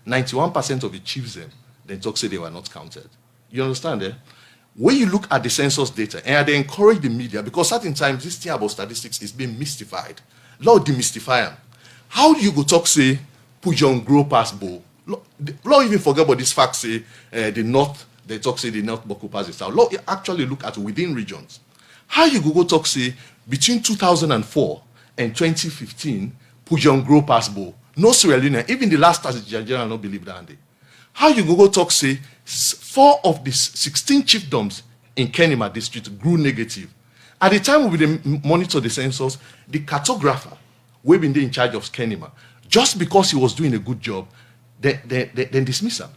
91% of the chiefs then talk say they were not counted. You understand, eh? When you look at the census data, and they encourage the media, because certain times this thing about statistics is being mystified. Lord, demystify them. How do you go talk, say, Pujon grow past Bo? Lord even forget about this fact, say, the North, they talk, say, the North Boku pass the South. Lord, actually look at within regions. How you go talk, say, between 2004 and 2015, Pujon grow past Bo? No Sierra Leone, even the last Statistics General don't believe that. How you go talk, say, 4 of the 16 chiefdoms in Kenema district grew negative. At the time we monitor the census, the cartographer, we've been in charge of Kenema, just because he was doing a good job, then dismiss him.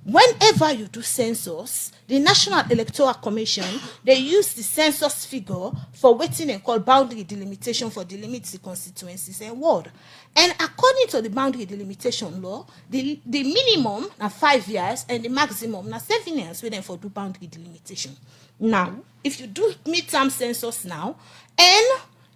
Whenever you do census, the National Electoral Commission, they use the census figure for waiting and call boundary delimitation for delimit the constituencies and ward. And according to the boundary delimitation law, the minimum are 5 years and the maximum are 7 years waiting for do boundary delimitation. Now, if you do midterm census now, and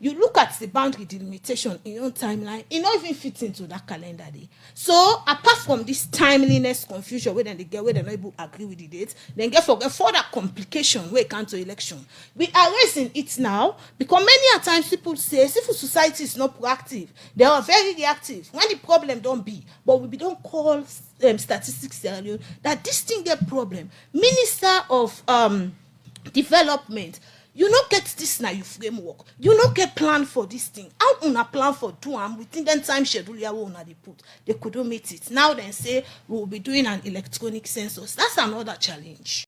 you look at the boundary delimitation in your timeline, it not even fits into that calendar day. So apart from this timeliness confusion where they not able to agree with the date, then get further complication where it comes to election. We are raising it now because many times people say civil society is not proactive. They are very reactive. When the problem don't be, but we don't call statistics that this thing get problem. Minister of development, you not get this now your framework. You not get plan for this thing. How una plan for do within that time schedule you una they put. They couldn't meet it. Now then say we will be doing an electronic census. That's another challenge.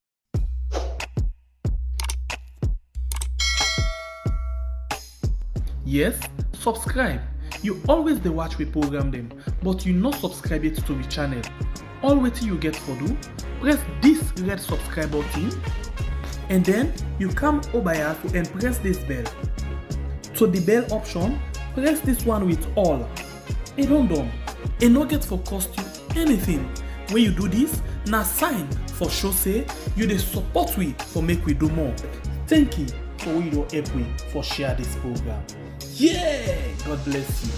Yes, subscribe. You always dey watch we program them, but you not subscribe yet to the channel. All waiting you get for do, press this red subscribe button. And then you come over here and press this bell. So the bell option, press this one with all. And done. And not get for cost you anything. When you do this, na sign for show say you dey support we for make we do more. Thank you for we do help we for share this program. Yeah, God bless you.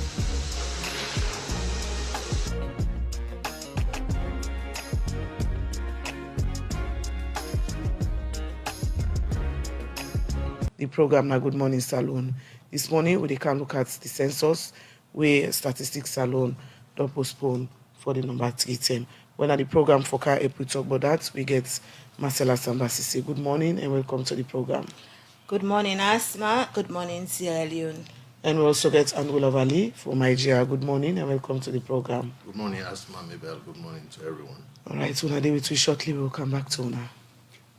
The program na Good Morning Salon. This morning we can look at the census where Statistics Salon don't postpone for the number 310. When at the program for Car April talk about that, we get Marcella Sambasisi. Good morning and welcome to the program. Good morning, Asma. Good morning, Sierra Leone. And we also get Angola Valley from Nigeria. Good morning and welcome to the program. Good morning, Asma, Mabel. Good morning to everyone. All right, Una, day with you shortly. We'll come back to Una.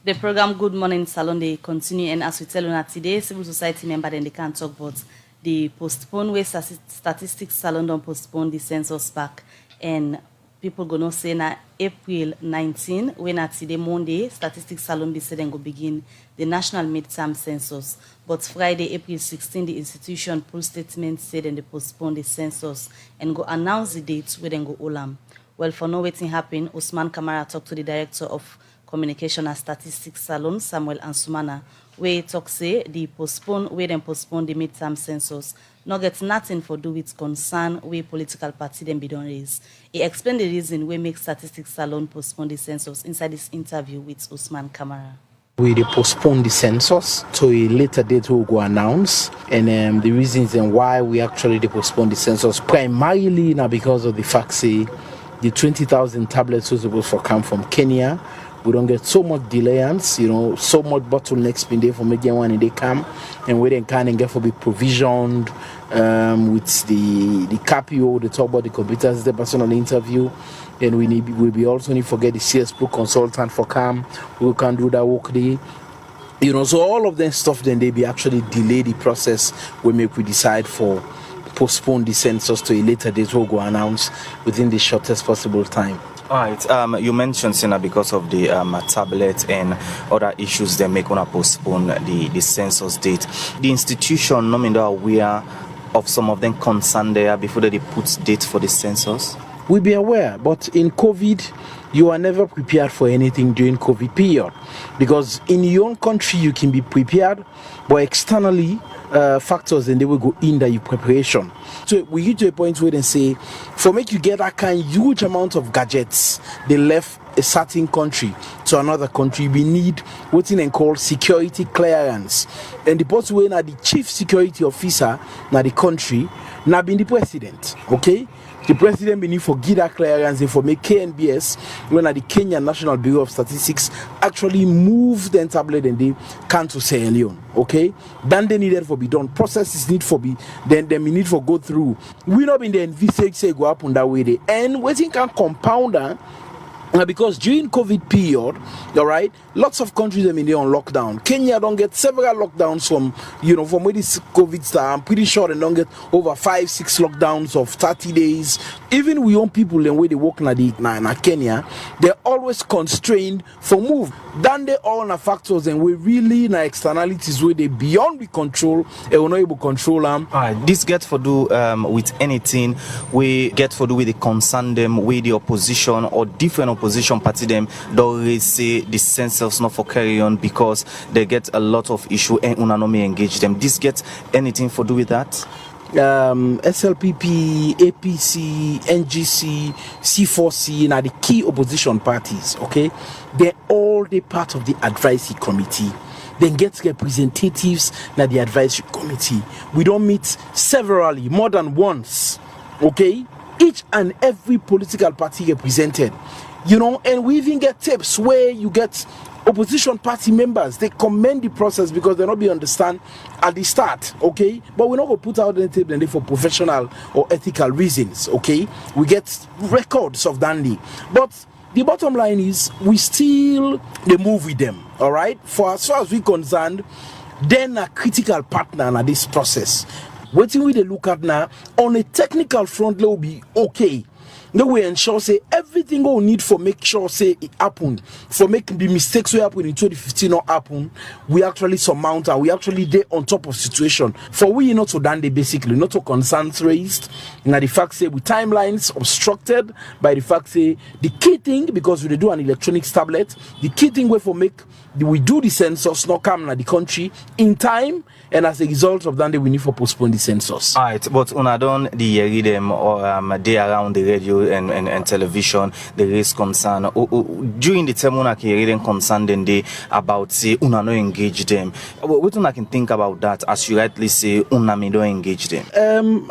The program Good Morning Salon they continue, and as we tell you today, civil society member then they can't talk about the postpone where Statistics Salon don't postpone the census back, and people gonna say na April 19 when at today Monday Statistics Salon be said and go begin the national midterm census, but Friday April 16 the institution pull statement said and they postpone the census and go announce the date where then go Olam. Well, for no waiting happen, Usman Kamara talked to the director of Communication and Statistics Salon, Samuel Ansumana, where talk say the postpone the midterm census, not get nothing for do with concern where political party then be done raise. He explained the reason we make Statistics Salon postpone the census inside this interview with Usman Kamara. We postpone the census to a later date we'll go announce, and the reasons and why we actually postpone the census primarily now because of the fact say the 20,000 tablets was supposed to come from Kenya. We don't get so much delayance, so much bottlenecks in there for making one in they come, and we then can get for be provisioned with the CAPIO, the talk about the computers, the personal interview. Then we'll be also need to forget the CS Pro consultant for CAM. We can do that work day. So all of that stuff then they be actually delay the process. We decide for postpone the census to a later date. We'll go announce within the shortest possible time. All right. You mentioned, Sina, because of the tablet and other issues, they make want to postpone the census date. The institution, no matter aware of some of them concerned there before they put date for the census. We be aware, but in COVID, you are never prepared for anything during COVID period, because in your own country you can be prepared, but externally factors and they will go in that your preparation. So we get to a point where they say, for make you get that kind huge amount of gadgets, they left a certain country to another country, we need what they call security clearance. And the person who are the chief security officer na the country, now being the president, okay? The president need for give that clearance and for make KNBS, when the Kenya National Bureau of Statistics actually move the tablet and they come to Sierra Leone, okay? Then they needed for be done. Processes need for be, then we need for go through. We not been the envisage say go up on that way. And waiting can compound because during COVID period, all right, lots of countries are on lockdown. Kenya don't get several lockdowns from where this COVID start. I'm pretty sure they don't get over 5-6 lockdowns of 30 days. Even we own people and where they work in Kenya, they're always constrained for move. Then they all na factors and we really na externalities where they beyond we control and we're not able to control them. This gets for do with anything we get for do with the concern them with the opposition or different opposition party them don't really say the census not for carry on because they get a lot of issue and unanome engage them. This gets anything for do with that? SLPP, APC, NGC, C4C, now the key opposition parties, okay? They're all the part of the advisory committee. Then get representatives now the advisory committee. We don't meet severally, more than once, okay? Each and every political party represented, and we even get tips where you get opposition party members, they commend the process because they not be understand at the start, okay? But we're not going to put out anything for professional or ethical reasons, okay? We get records of Dandy. But the bottom line is we still they move with them, all right? For as far as we're concerned, then a critical partner in this process. Waiting we they look at now, on a technical front, they will be okay. No way ensure say everything we need for make sure say it happen, for make the mistakes we happen in 2015 not happen, we actually surmount and we actually there on top of situation. For we not to done basically not to concerns raised. Now the fact say with timelines obstructed by the fact say the key thing because we do an electronic tablet, the key thing we for make we do the census not come na the country in time, and as a result of that we need for postpone the census. Alright, but una don the read them or day around the radio and television they raise concern during the time una can read concern then they about say una no engage them. What una can think about that as you rightly say una may don't engage them?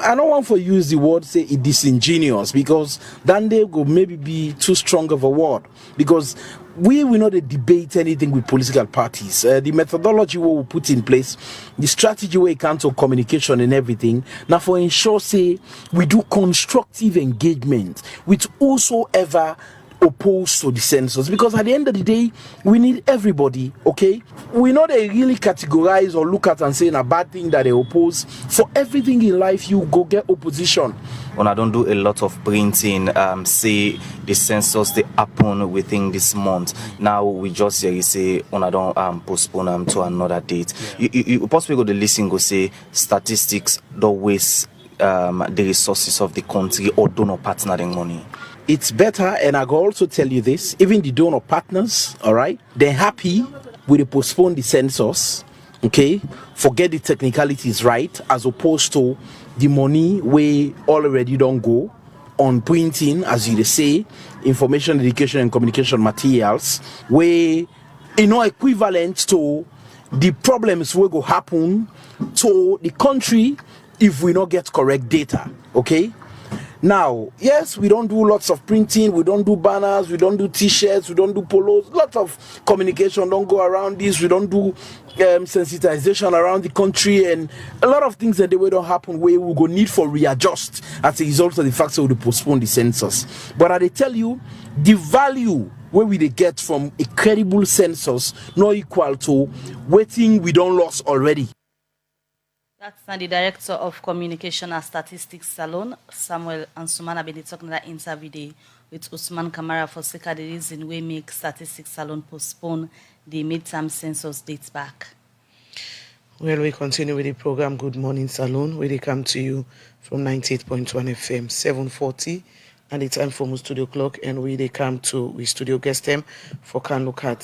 I don't want to use the word say it disingenuous because then they go maybe be too strong of a word because we will not debate anything with political parties. The methodology we will put in place, the strategy we can to communication and everything. Now, for ensure, say we do constructive engagement with whosoever opposed to the census, because at the end of the day, we need everybody. Okay, we not really categorize or look at and say a bad thing that they oppose. For everything in life, you go get opposition. When I don't do a lot of printing, say the census they happen within this month. Now we just say when I don't postpone them to another date. Yeah. You possibly go to listen go say statistics don't waste the resources of the country or donor partnering money. It's better, and I go also tell you this, even the donor partners, all right, they're happy with the postpone the census, okay, forget the technicalities, right, as opposed to the money we already don't go on printing, as you say, information, education, and communication materials, where equivalent to the problems will go happen to the country if we not get correct data, okay? Now, yes, we don't do lots of printing, we don't do banners, we don't do t-shirts, we don't do polos, lots of communication don't go around this, we don't do sensitization around the country, and a lot of things that the way don't happen where we go need for readjust as a result of the fact that we postpone the census. But I tell you, the value where we they get from a credible census not equal to waiting we don't lost already. That's the Director of Communication and Statistics Salon, Samuel Ansumana, been talking that interview with Usman Kamara for sake of the reason we make Statistics Salon postpone the midterm census dates back. Well, we continue with the program Good Morning Salon, where they come to you from 98.1 FM, 740 and the time for studio clock, and they come to we studio guest them for can look at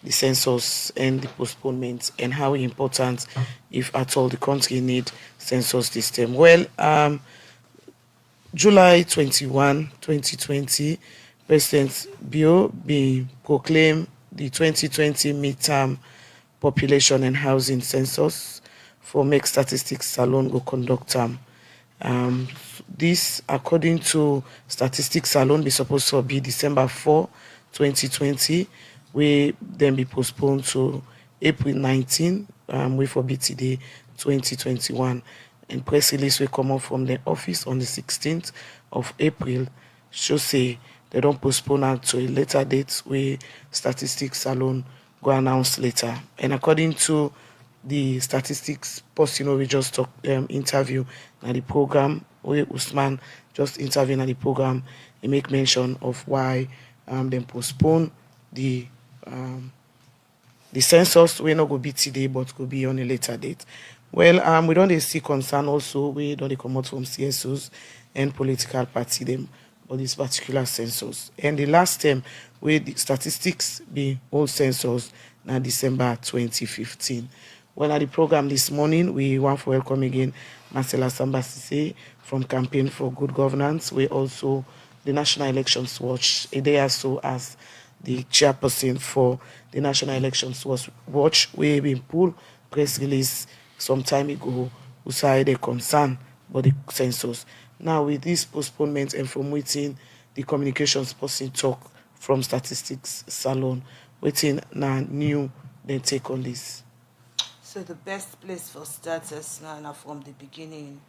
the census and the postponement and how important, if at all, the country need census system. Well, July 21, 2020, President Bio be proclaimed the 2020 midterm population and housing census for make statistics salon go conduct this, according to statistics salon, be supposed to be December 4, 2020, we then be postponed to April 19, we for BTD 2021. And press release will come out from the office on the 16th of April, show say they don't postpone it to a later date where statistics salon go announce later. And according to the statistics post, we just talk interview at the program where Usman just interviewed at the program, he make mention of why they postpone the census. We not go be today, but could be on a later date. Well, we don't see concern also. We don't come out from CSOs and political party them for this particular census. And the last term where the statistics be all census now December 2015. Well, at the program this morning, we want to welcome again Marcella Sambasise from Campaign for Good Governance. We also the National Elections Watch, a day or so as the chairperson for the National Elections Watch. We been pulled press release some time ago who said they concern about the census. Now with this postponement and from waiting the communications person talk from statistics salon, waiting now new then take on this. So the best place for starters now from the beginning,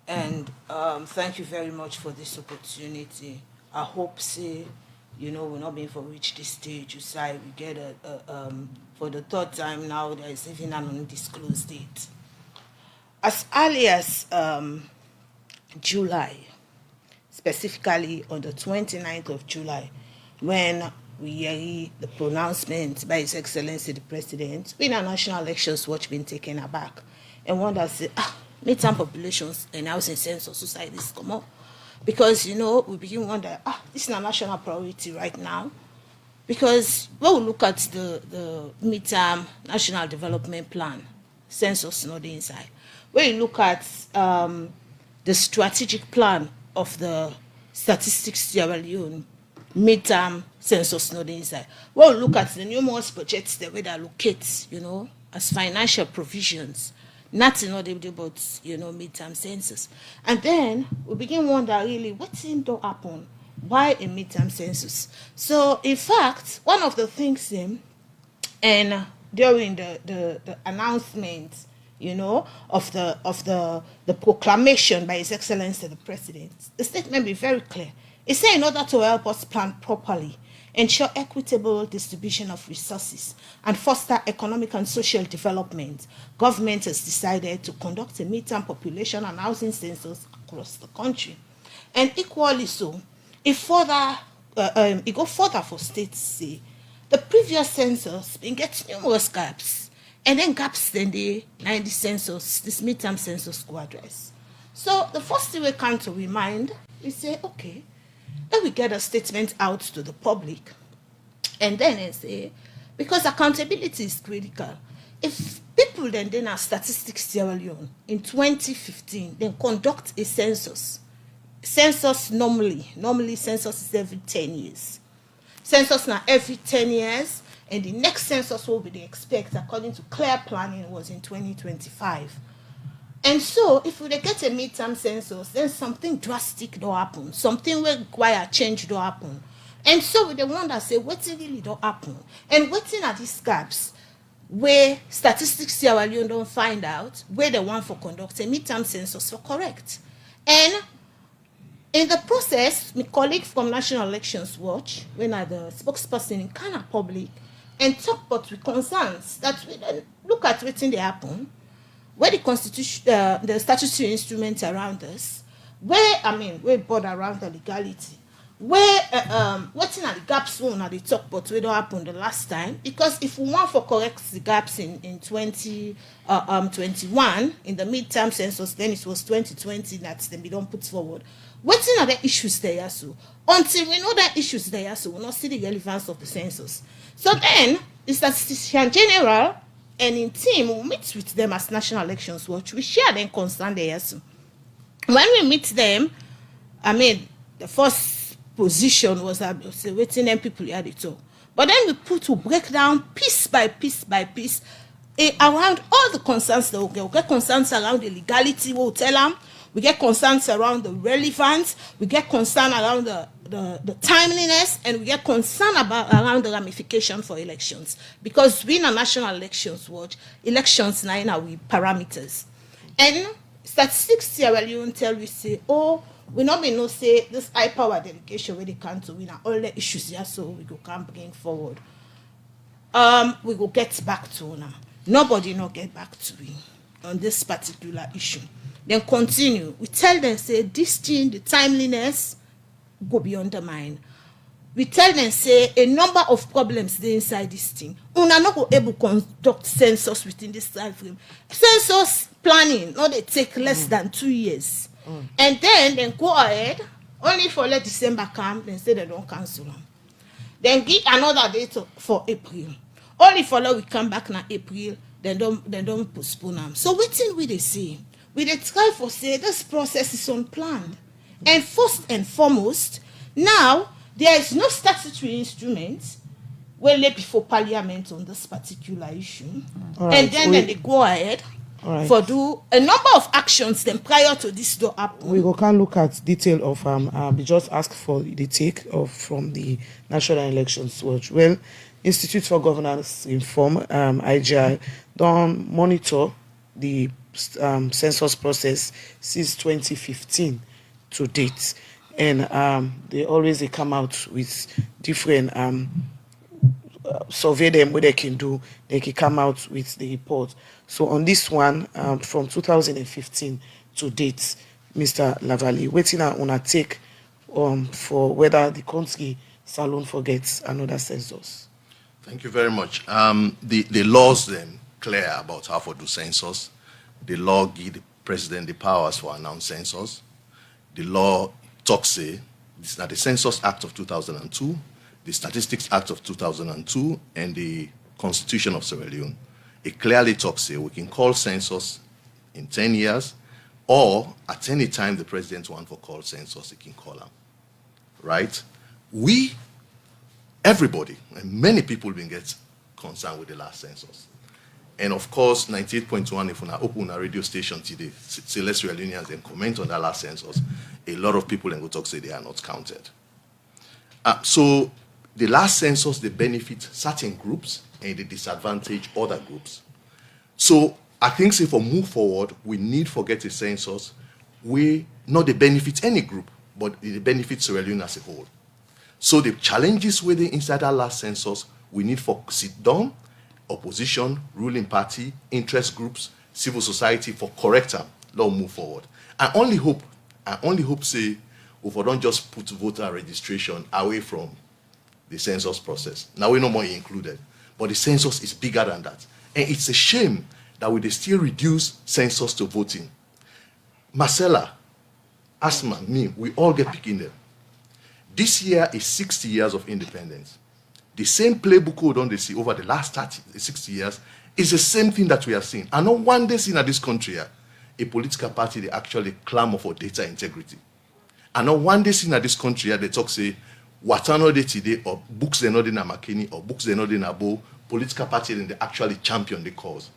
and thank you very much for this opportunity. I hope we're not being for reach this stage. You say we get for the third time now there is even an undisclosed date. As early as July, specifically on the 29th of July, when we hear the pronouncement by His Excellency the President, we in our National Elections Watch been taken aback and wonder say, midterm populations and housing census societies come up. Because, we begin to wonder, this is a national priority right now. Because when we look at the midterm national development plan, census not inside. When you look at the strategic plan of the Statistics Sierra Leone, midterm census not inside. When we look at the numerous projects that we allocate, as financial provisions, nothing not able but midterm census. And then we begin to wonder really what's in to happen? Why a midterm census? So in fact, one of the things and during the announcement, of the proclamation by His Excellency the President, the statement be very clear. It said in order to help us plan properly, ensure equitable distribution of resources, and foster economic and social development, government has decided to conduct a midterm population and housing census across the country. And equally so, it go further for states say the previous census been gets numerous gaps, and then gaps then the census, this midterm census go address. So the first thing we come to remind, we say, okay, then we get a statement out to the public. And then they say, because accountability is critical, if people then are Statistics Sierra Leone in 2015, then conduct a census. Census normally census is every 10 years. Census now every 10 years, and the next census will be the expect, according to clear planning, was in 2025. And so, if we get a midterm census, then something drastic don't happen. Something will require change don't happen. And so, we the one that say, what really don't happen? And waiting at these gaps, where Statistics Sierra Leone don't find out, where the one for conduct a midterm census for correct. And in the process, my colleague from National Elections Watch, when I the spokesperson in Ghana Public, and talk about with concerns that we then look at waiting they happen, where the constitution, the statutory instruments around us, we're board around the legality, where what's at the gaps one at the talk, but we don't happen the last time, because if we want for correct the gaps in 2021 in the midterm census, then it was 2020 that then we don't put forward. Wetin are the issues there so? Until we know that issues there so, we'll not see the relevance of the census. So then, the Statistician General and in team will meet with them as National Elections Watch. We share them concern there so. When we meet them, I mean, the first position was waiting them people here to talk. But then we put to break down piece by piece by piece around all the concerns that we get concerns around the legality, we'll tell them. We get concerns around the relevance, we get concern around the timeliness, and we get concern around the ramification for elections. Because we in a National Elections Watch, elections now in our parameters. And statistics Sierra Leone tell we say, oh, we not be no say this high power delegation where they can to win all the issues here, so we go can bring forward. We go get back to now. Nobody no get back to we on this particular issue. Then continue. We tell them say this thing, the timeliness go be undermined. We tell them say a number of problems they inside this thing. Una not go able to conduct census within this time frame. Census planning, no, they take less than 2 years. And then go ahead, only for let December come, then say they don't cancel them. Then give another date for April. Only for let we come back now April, then don't postpone them. So what thing we they say? We dey try for say this process is unplanned. And first and foremost, now there is no statutory instrument wey lay before Parliament on this particular issue. Right. And then they go ahead for do a number of actions then prior to this door happen. We go can look at detail of we just ask for the take of from the National Elections Watch. Well, Institute for Governance Reform, IGI, don't monitor the census process since 2015 to date, and they always come out with different survey them what they can do. They can come out with the report. So on this one, from 2015 to date, Mr. Lavalley, waiting on a take for whether the country Salone forgets another census. Thank you very much. The laws then clear about how to do census. The law give the president the powers for announced census. The law talks say, this is not the Census Act of 2002, the Statistics Act of 2002, and the Constitution of Sierra Leone. It clearly talks say we can call census in 10 years, or at any time the president wants to call census, he can call them. Right? Everybody, and many people will get concerned with the last census. And of course, 98.1, if we open a radio station today, say let's Reunions and comment on that last census, a lot of people will talk say they are not counted. So the last census, they benefit certain groups and they disadvantage other groups. So I think say for move forward, we need to get a census we not they benefit any group, but they benefit Sierra Leone as a whole. So the challenges within inside that last census, we need for sit down, opposition, ruling party, interest groups, civil society for correct them, let's move forward. I only hope say if we don't just put voter registration away from the census process. Now we no more included. But the census is bigger than that. And it's a shame that we still reduce census to voting. Marcella, Asma, me, we all get picking them. This year is 60 years of independence. The same playbook we don't see over the last 60 years is the same thing that we are seeing. And not one day seen in this country, a political party, they actually clamor for data integrity. And not one day seen in this country, they talk say, what are not today, or books they're not in a McKinney, or books they're not in a Bow, political party, and they actually champion the cause.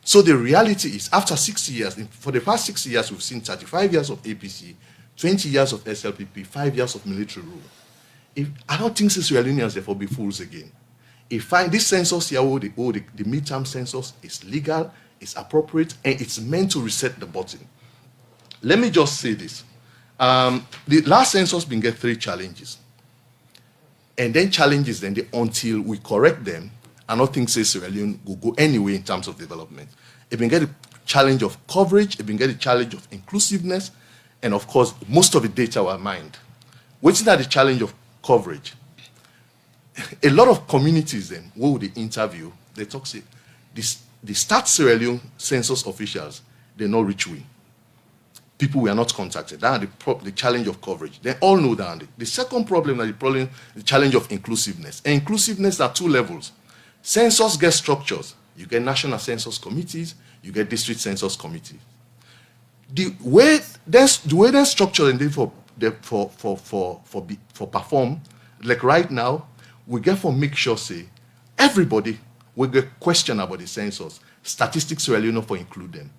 So the reality is, after 60 years, for the past 60 years, we've seen 35 years of APC, 20 years of SLPP, 5 years of military rule. I don't think Sierra Leoneans therefore be fools again. This census here, the midterm census, is legal, it's appropriate, and it's meant to reset the button. Let me just say this. The last census been get 3 challenges. And then challenges, until we correct them, I don't think Sierra Leone will go anywhere in terms of development. It been get a challenge of coverage, it been get a challenge of inclusiveness, and of course, most of the data were mined. What's that the challenge of coverage? A lot of communities then, who they interview, they talk say, the Start Sierra Leone census officials, they not reach we. people were not contacted. That's the challenge of coverage. They all know that. The second problem is the challenge of inclusiveness. And inclusiveness are two levels. Census gets structures. You get national census committees, you get district census committees. The way they're structured and for perform, like right now, we get for make sure say everybody will get question about the census. Statistics really not for include them.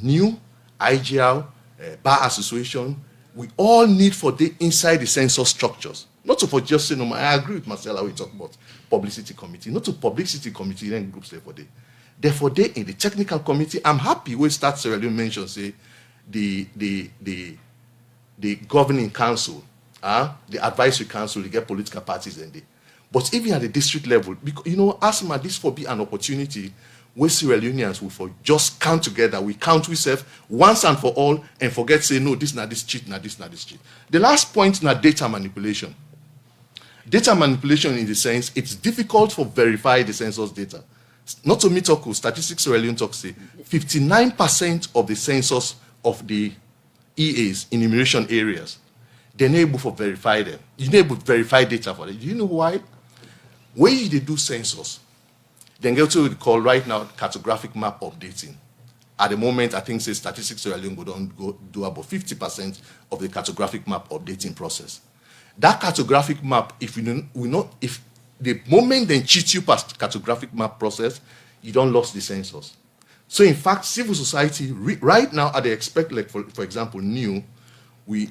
New IGL, Bar Association, we all need for the inside the census structures. Not to for just say no. I agree with Marcella. We talk about publicity committee, not to publicity committee. Then groups there for day. Therefore, they in the technical committee. I'm happy we start Sierra Leone mention say the governing council, the advisory council, they get political parties in there. But even at the district level, because asthma this for be an opportunity where Sierra Leoneans will for just count together. We count ourselves once and for all and forget say no, this not this cheat, not this not this cheat. The last point na data manipulation. Data manipulation in the sense it's difficult for verify the census data. Not to me talk, statistics Sierra Leone talk say 59% of the census of the EAs in enumeration areas, they're not able to verify them. You're not able to verify data for them. Do you know why? When they do census, then get to what we call right now cartographic map updating. At the moment, I think say statistics Sierra Leone go do about 50% of the cartographic map updating process. That cartographic map, if the moment they cheat you past cartographic map process, you don't lose the census. So in fact, civil society right now, they expect, like for example, we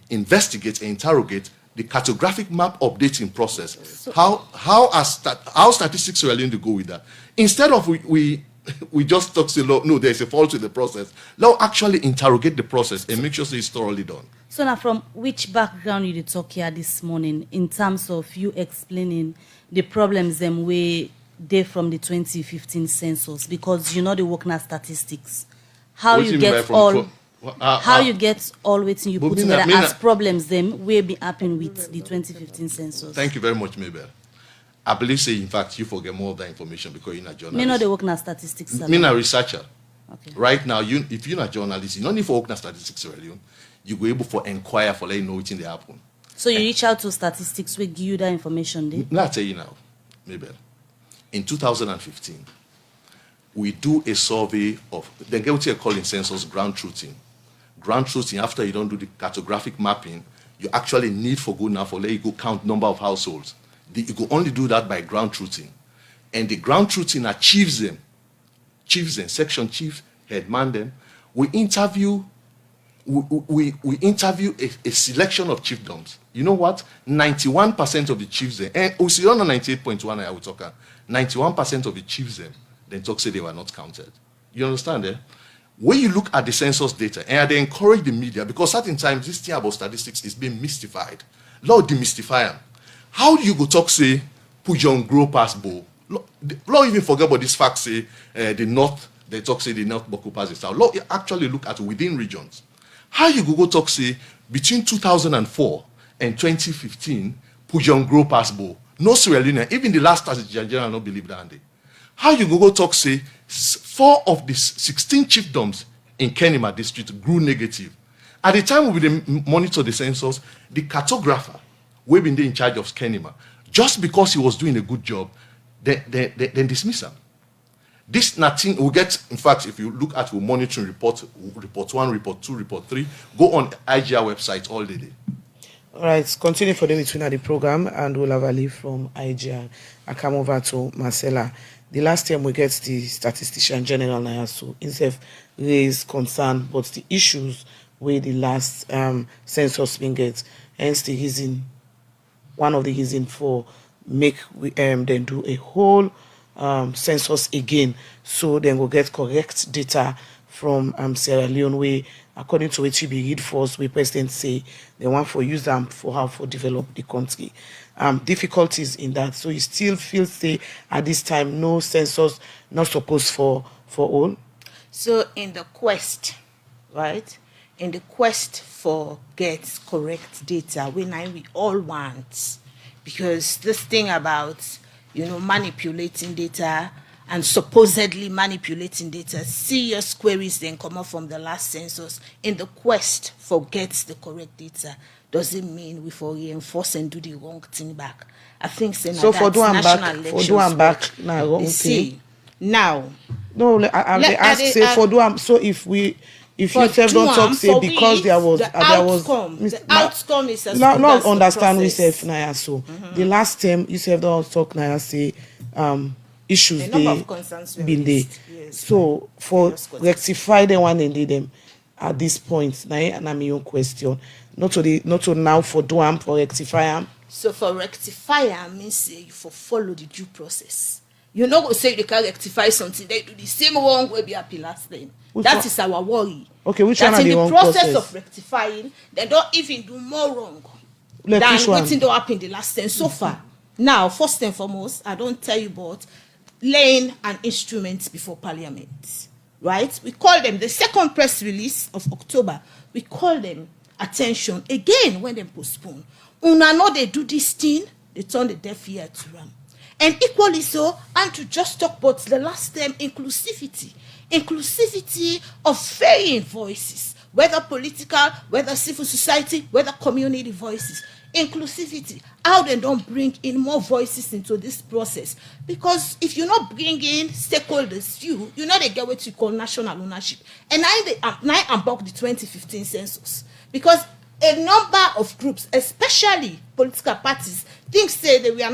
investigate and interrogate the cartographic map updating process. So how statistics are willing to go with that? Instead of we just talk say no, there's a fault in the process. Now actually interrogate the process and make sure it's thoroughly done. So now, from which background you did talk here this morning in terms of you explaining the problems them way they from the 2015 census, because the work now statistics. How you get all waiting you put together as problems them will be happening with the 2015 census. Thank you very much, Mabel. I believe say in fact you forget more of that information because you're not a journalist. Me not the work now statistics. Me not a researcher. Okay. Right now, if you're not a journalist, you don't need for work now statistics already. You go able for inquire for let you know what's in the happen. So you reach out to statistics, we give you that information there? Let's tell you now, Mabel. In 2015, we do a survey of, then get what you call in census ground truthing. Ground truthing, after you don't do the cartographic mapping, you actually need for go now for let you go count number of households. You can only do that by ground truthing. And the ground truthing achieves them, section chiefs, headman them. We interview a selection of chiefdoms. You know what? 91% of the chiefs there, and we see on 98.1 I will talk about, 91% of the chiefs there, then talk say they were not counted. You understand there? When you look at the census data, and they encourage the media, because certain times this thing about statistics is being mystified. Lord demystify them. How do you go talk say, Pujon grow past Bo? Lord even forget about this fact say, the north, they talk say the north Boku pass the south. Lord actually look at within regions. How you go talk say between 2004 and 2015, Pujon grow past Bo? No Sierra Leone, even the last Statistics General don't believe that. How you go talk say 4 of the 16 chiefdoms in Kenema district grew negative. At the time we monitor the census, the cartographer, we've been in charge of Kenema, just because he was doing a good job, then dismiss him. This nothing we get. In fact, if you look at the monitoring report 1, report 2, report 3, go on IGR website all the day. All right, continue for the between the program, and we'll have a leave from IGR. I come over to Marcella. The last time we get the statistician general now, so himself raised concern, but the issues where the last census been get, hence the reason, one of the reason for make we then do a whole census again, so then we'll get correct data from Sierra Leone, where according to what we read first, we president say they want for use them for how for develop the country. Difficulties in that, so you still feel say at this time no census not supposed for all. So in the quest, right? In the quest for get correct data, we all want, because this thing about manipulating data and supposedly manipulating data. Serious queries then come up from the last census in the quest for get the correct data. Does it mean we for reinforce and do the wrong thing back? I think so for do and back now wrong thing. See now. No, I ask say for do am. So if you self don't talk say because there was the outcome is not understand we self now so the last term you self don't talk now say issues they been there. Yes, so for rectify them one and them at this point now and I'm your question not to now for do am for rectify am. So for rectify means say you for follow the due process. You know, say they can rectify something, they do the same wrong way be happy last time. That is our worry. Okay, which one are the wrong process? In the process of rectifying, they don't even do more wrong than waiting to happen the last time so far. Now, first and foremost, I don't tell you about laying an instrument before Parliament, right? We call them the second press release of October. We call them attention again when they postpone. Una know they do this thing, they turn the deaf ear to them. And equally so, and to just talk about the last term inclusivity of varying voices, whether political, whether civil society, whether community voices. Inclusivity, how they don't bring in more voices into this process. Because if you not bring in stakeholders, you know they get what you call national ownership. And now I'm about the 2015 census. Because a number of groups, especially political parties, think say that we are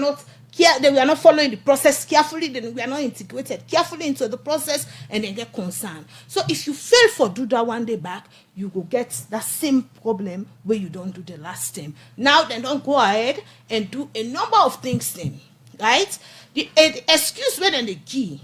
not following the process carefully, then we are not integrated carefully into the process, and then get concerned. So if you fail for do that one day back, you will get that same problem where you don't do the last time. Now then don't go ahead and do a number of things then, right? The excuse where then the key,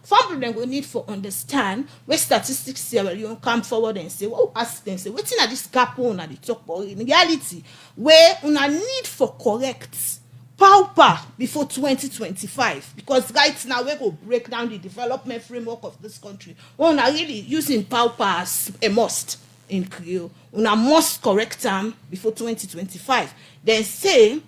family then will need for understand where statistics Sierra Leone come forward and say, ask them, say, what's in this gap on at the talk about in reality, where una need for correct pauper before 2025, because right now we go break down the development framework of this country. We're really using pauper as a must in Creole. We must correct them before 2025. Then say,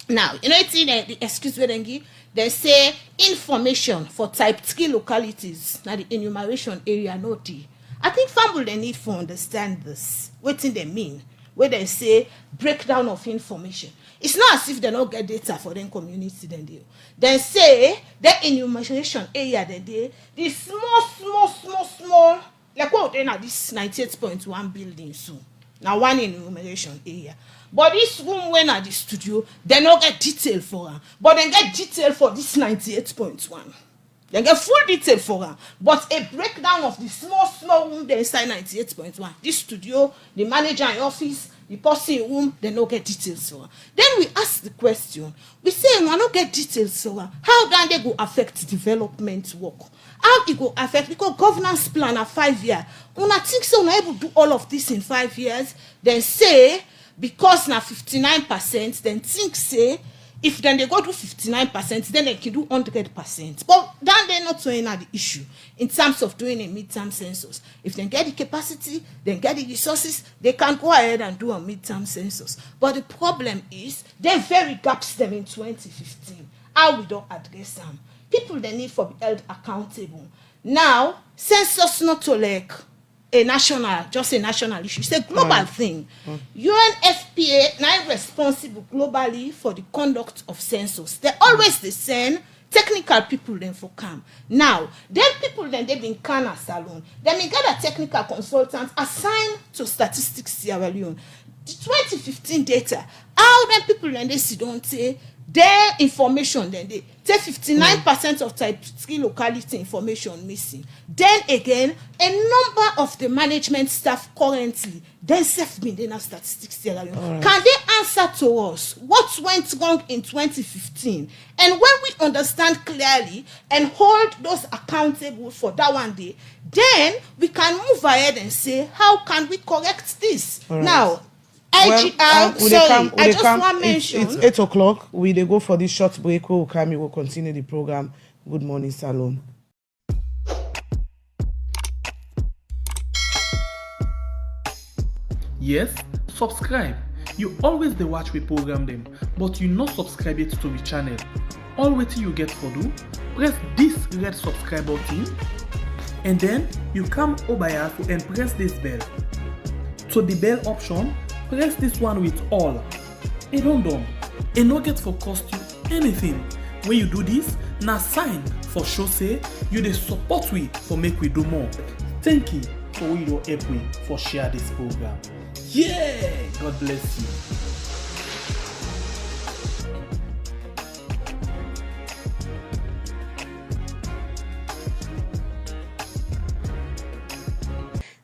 now, it's in the excuse we then give, they say information for type 3 localities, now the enumeration area not the. I think family they need to understand this. What do they mean? Where they say breakdown of information. It's not as if they don't get data for them community then they. They say the enumeration area then they the small like what they now this 98.1 building soon. Now one enumeration area. But this room when at the studio, they don't get detail for her. But they get detail for this 98.1. They get full detail for her. But a breakdown of the small room they inside 98.1. This studio, the manager in office, the person in room, they don't get details for her. Then we ask the question. We say, we don't get details for her. How can they go affect development work? How it go affect? Because governance plan are 5 years. When I think so, we're able to do all of this in 5 years, then say, because now 59%, then think say, if then they go to 59%, then they can do 100%. But then they're not showing the issue in terms of doing a midterm census. If they get the capacity, then get the resources, they can go ahead and do a midterm census. But the problem is, they very gaps them in 2015. How we don't address them. People they need for be held accountable. Now, census not to like a national issue. It's a global thing. UNFPA now responsible globally for the conduct of census. They always the same technical people then for come. Now, them people then they've been can as alone. They may get a technical consultant assigned to Statistics Sierra Leone. The 2015 data, how them people then they see don't say their information then they take 59% of type 3 locality information missing. Then again, a number of the management staff currently then self-maintained statistics Sierra Leone. Can they answer to us what went wrong in 2015? And when we understand clearly and hold those accountable for that one day, then we can move ahead and say, how can we correct this? Now, I just want to mention. It's 8 o'clock. We they go for this short break. We will come. We will continue the program. Good morning, Salon. Yes, subscribe. You always dey watch we program them, but you not subscribe yet to the channel. All wetin you get for do, press this red subscribe button, and then you come over here and press this bell. To the bell option, press this one with all. E don done. E no get for cost you anything. When you do this, na sign for show say you dey support we for make we do more. Thank you for we don help we for share this program. Yeah, God bless you.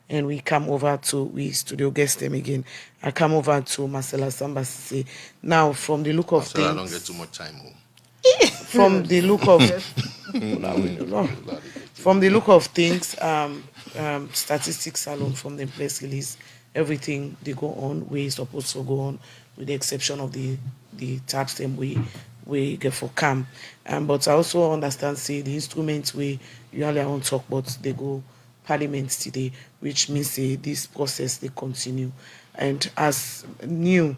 And we come over to we studio guest them again. I come over to Marcella Sambasi. Now, from the look of So I don't things, get too much time. from the look of from the look of things, statistics alone from the press release, everything they go on, we supposed to go on, with the exception of the tabs them we get for camp. But I also understand say the instruments we usually I won't talk about they go parliament today, which means say this process they continue. And as new,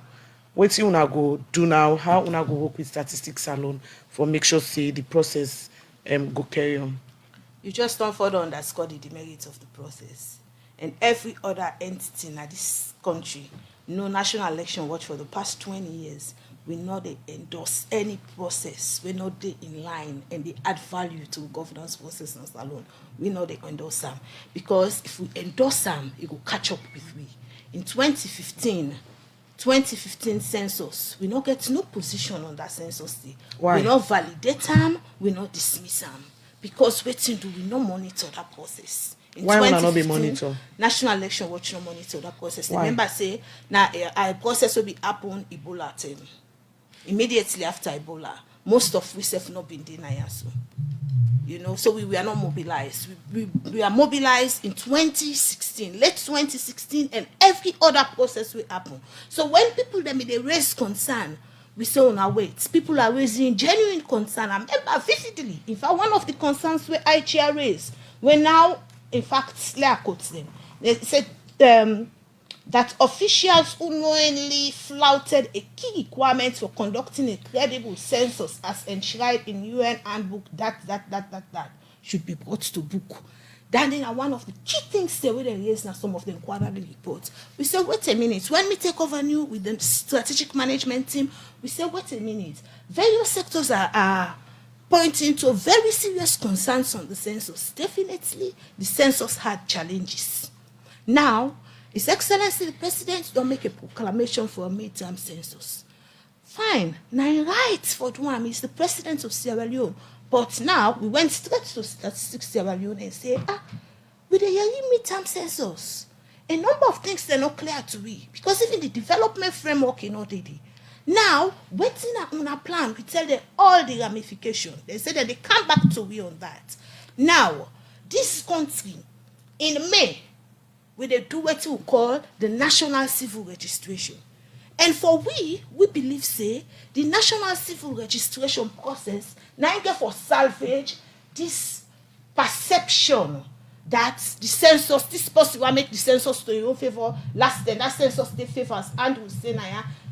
what you wanna go do now, how wanna go work with statistics alone for make sure say the process go carry on. You just don't further underscore the demerits of the process. And every other entity in this country, no National Election Watch for the past 20 years, we know they endorse any process. We know they in line and they add value to governance process and alone. We know they endorse them. Because if we endorse them, it will catch up with we. In 2015 census, we not get no position on that census day. Why? We not validate them, we not dismiss them. Because waiting do we not monitor that process. In Why would I not be monitor? National Election Watch not monitor that process. Why? Remember say now a process will be happen Ebola time. Immediately after Ebola, most of we have not been denied. So, so we are not mobilized. We are mobilized in 2016, late 2016, and every other process will happen. So when people they raise concern, we say on our wait. People are raising genuine concern. I remember vividly. In fact, one of the concerns where I chair raised, we now, in fact, Slayer quotes them. They said that officials unknowingly flouted a key requirement for conducting a credible census as enshrined in UN handbook that should be brought to book. That is one of the key things they will raise now some of the quarterly reports. We say, wait a minute, when we take over new with the strategic management team, we say, wait a minute, various sectors are pointing to very serious concerns on the census. Definitely, the census had challenges. Now, His Excellency the President don't make a proclamation for a midterm census. Fine, now right for one is the President of Sierra Leone. But now we went straight to Statistics Sierra Leone and say, with the yearly midterm census, a number of things they're not clear to we because even the development framework is not ready. Now, waiting on a plan, we tell them all the ramifications. They say that they come back to we on that. Now, this country in May, we they do what we call the National Civil Registration. And for we believe, say, the National Civil Registration process now get for salvage this perception that the census, this person will make the census to your own favor. Last term, that census they favors and will say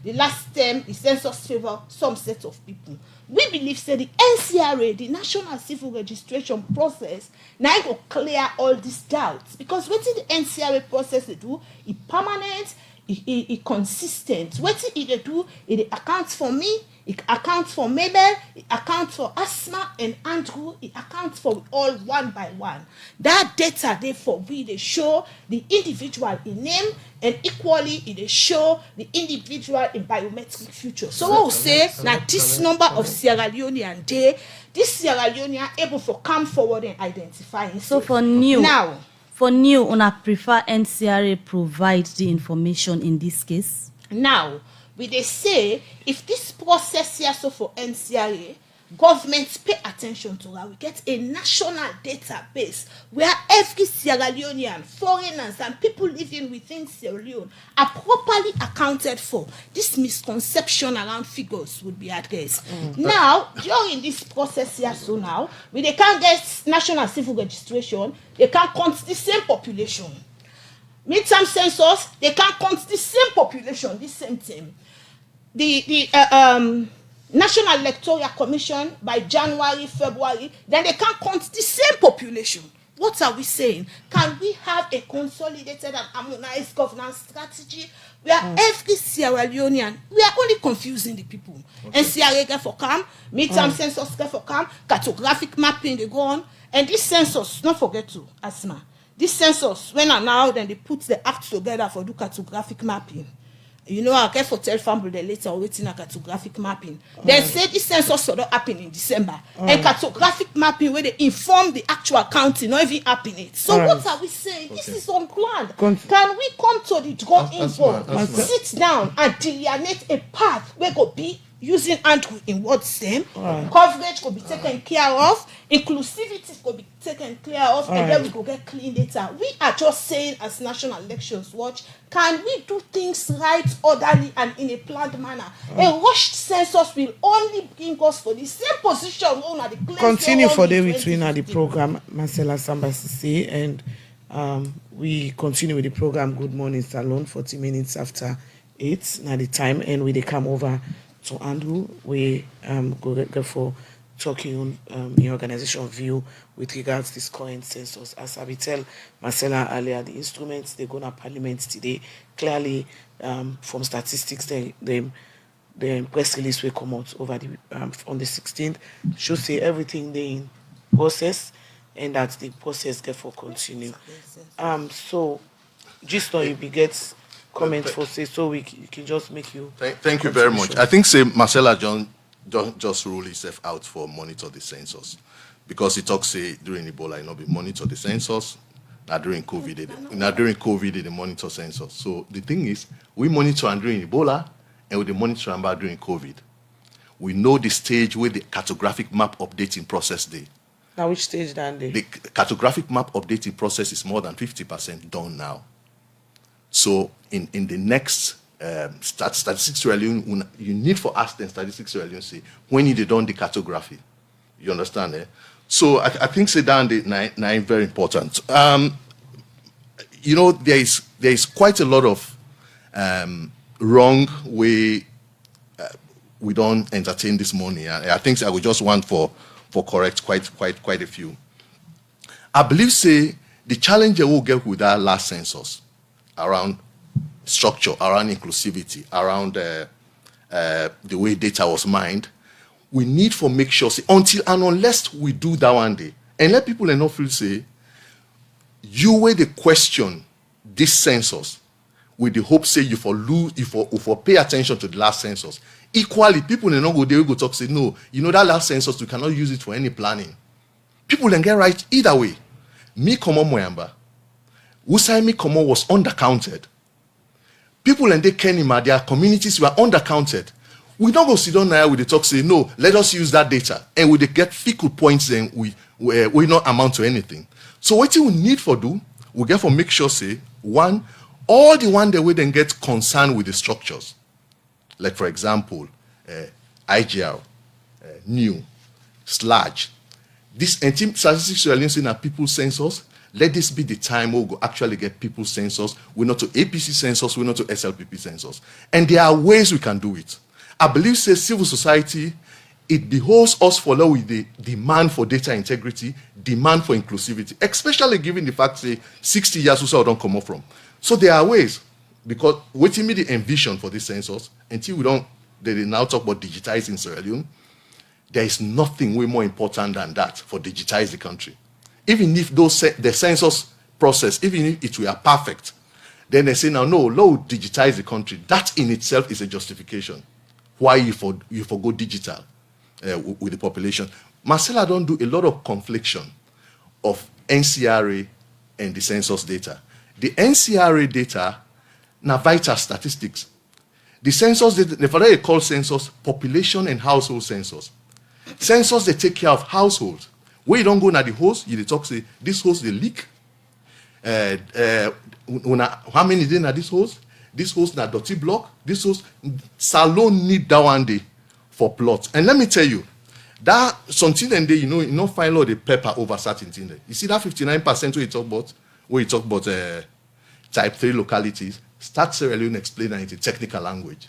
the last term, the census favor some set of people. We believe, say, the NCRA, the National Civil Registration process, now go clear all these doubts. Because what the NCRA process they do, it permanent, it consistent. What they do, it accounts for me, it accounts for Mabel, it accounts for Asma and Andrew, it accounts for all one by one. That data, therefore, they show the individual in name and equally they show the individual in biometric feature. So what we say, now this number of Sierra Leonean day, this Sierra Leonean able to come forward and identify himself. So for new, now, una prefer NCRA provide the information in this case? Now, we they say if this process here so for NCRA, governments pay attention to her. We get a national database where every Sierra Leonean, foreigners and people living within Sierra Leone are properly accounted for. This misconception around figures would be addressed. Now, during this process here so now, they can't get national civil registration, they can't count the same population. midterm census, they can count the same population, the same thing. The National Electoral Commission by January, February, then they can count the same population. What are we saying? Can we have a consolidated and harmonized governance strategy where every Sierra Leonean, we are only confusing the people. And Sierra get for come, midterm census get for come, cartographic mapping they go on, and this census, don't forget to, Asma, this census, when and now, then they put the act together for do cartographic mapping. You know, I get for tell family the later waiting a cartographic mapping. They say this census will not happen in December. And cartographic mapping where they inform the actual county, not even happen it. So what are we saying? This is unplanned. Can we come to the drawing board, sit down and delineate a path where go be using Andrew in what's same, coverage could be taken care of, inclusivity could be taken care of, and then we go get clean data. We are just saying as National Elections Watch, can we do things right, orderly, and in a planned manner? A rushed census will only bring us for the same position. Continue for the between the program, Marcella Sambasisi, and we continue with the program Good Morning Salon, 40 minutes after 8, now the time, and we come over to Andrew. We go for talking on the organization view with regards to this current census. As I will tell Marcella earlier, the instruments they go to Parliament today, clearly from statistics, the press release will come out over the on the 16th, should say everything they in process and that the process get for continue. So just know you be get comment for say so we can just make you. Thank you very much. I think say Marcella John just rule himself out for monitor the census because he talks say during Ebola you know be monitor the census. Now during COVID they monitor census. So the thing is we monitor and during Ebola and we monitor about during COVID. We know the stage where the cartographic map updating process day. Now which stage then they? The cartographic map updating process is more than 50% done now. So in the next statistics review, you need for us then statistics review say when you done the cartography. You understand? Eh? So I think say down the nine very important. You know there is quite a lot of wrong way we don't entertain this morning. I think I would just want for correct quite a few. I believe say the challenge we'll get with that last census around structure, around inclusivity, around the way data was mined, we need for make sure, say, until and unless we do that one day, and let people enough feel say, you weigh the question this census with the hope say you for pay attention to the last census. Equally, people enough go they will go talk say, no, you know that last census, we cannot use it for any planning. People then get right either way. Me Komo Moyamba. Usaimi Komo was undercounted. People in the Kenima, their communities were undercounted. We don't go sit down now with the talk say, no, let us use that data. And we get fickle points then we not amount to anything. So what you need for do, we get for make sure say, one, all the one that we then get concerned with the structures. Like for example, IGR, new, SLAG. This statistics surveillance in our people's census. Let this be the time we'll go actually get people's census. We're not to APC census, we're not to SLPP census. And there are ways we can do it. I believe, say, civil society, it behoves us follow with the demand for data integrity, demand for inclusivity, especially given the fact, say, 60 years or so don't come up from. So there are ways, because waiting me the envision for this census, until they now talk about digitizing Sierra Leone, there is nothing way more important than that for digitize the country. Even if the census process, even if it were perfect, then they say now, no, digitize the country. That in itself is a justification why you go digital with the population. Marcella don't do a lot of confliction of NCRA and the census data. The NCRA data, now vital statistics. The census data, they call census population and household census. Census, they take care of households. Where you don't go na the host, you talk say this host they leak. How many day na this host? This host na dirty block. This host salon need that one day for plots. And let me tell you, that something and day you know file all the paper over certain thing there. You see that 59% where you talk about type 3 localities, start Sierra Leone explaining it in technical language.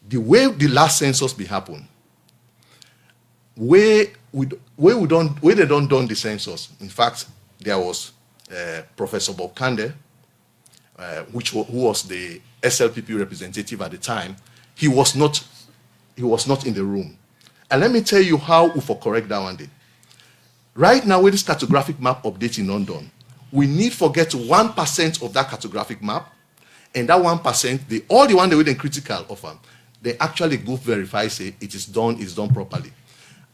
The way the last census be happen, where they don't done the census. In fact, there was Professor Bob Kande, who was the SLPP representative at the time. He was not in the room. And let me tell you how we for correct that one day. Right now, with this cartographic map update in London, we need to get 1% of that cartographic map, and that 1%, all the one they were critical of them, they actually go verify, say it's done properly.